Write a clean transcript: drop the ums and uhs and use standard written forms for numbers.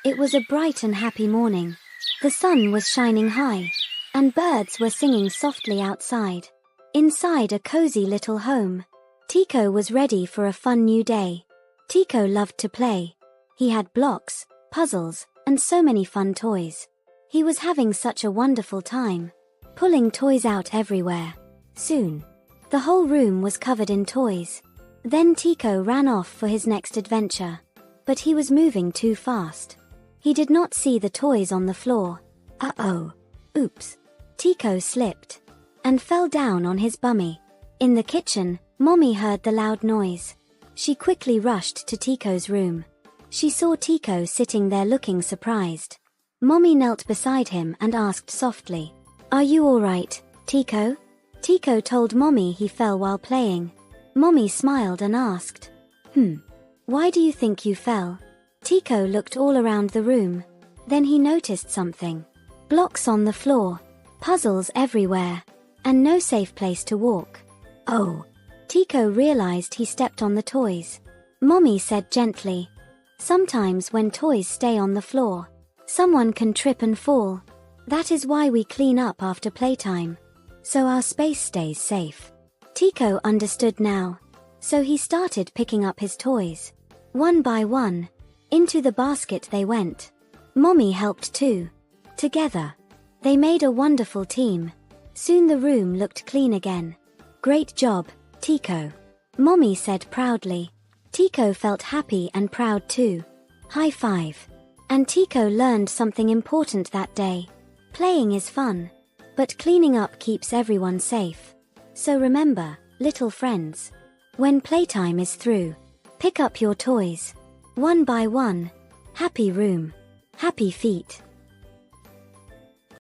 It was a bright and happy morning. The sun was shining high, and birds were singing softly outside. Inside a cozy little home, Tiko was ready for a fun new day. Tiko loved to play. He had blocks, puzzles, and so many fun toys. He was having such a wonderful time, pulling toys out everywhere. Soon, the whole room was covered in toys. Then Tiko ran off for his next adventure. But he was moving too fast. He did not see the toys on the floor. Uh-oh. Oops. Tiko slipped and fell down on his bummy. In the kitchen, Mommy heard the loud noise. She quickly rushed to Tiko's room. She saw Tiko sitting there looking surprised. Mommy knelt beside him and asked softly, "Are you all right, Tiko?" Tiko told Mommy he fell while playing. Mommy smiled and asked, Why do you think you fell?" Tiko looked all around the room. Then he noticed something. Blocks on the floor, puzzles everywhere, and no safe place to walk. Oh! Tiko realized he stepped on the toys. Mommy said gently, "Sometimes when toys stay on the floor, someone can trip and fall. That is why we clean up after playtime, so our space stays safe." Tiko understood now, so he started picking up his toys. One by one, into the basket they went. Mommy helped too. Together, they made a wonderful team. Soon the room looked clean again. "Great job, Tiko," Mommy said proudly. Tiko felt happy and proud too. High five. And Tiko learned something important that day. Playing is fun, but cleaning up keeps everyone safe. So remember, little friends, when playtime is through, pick up your toys. One by one. Happy room. Happy feet.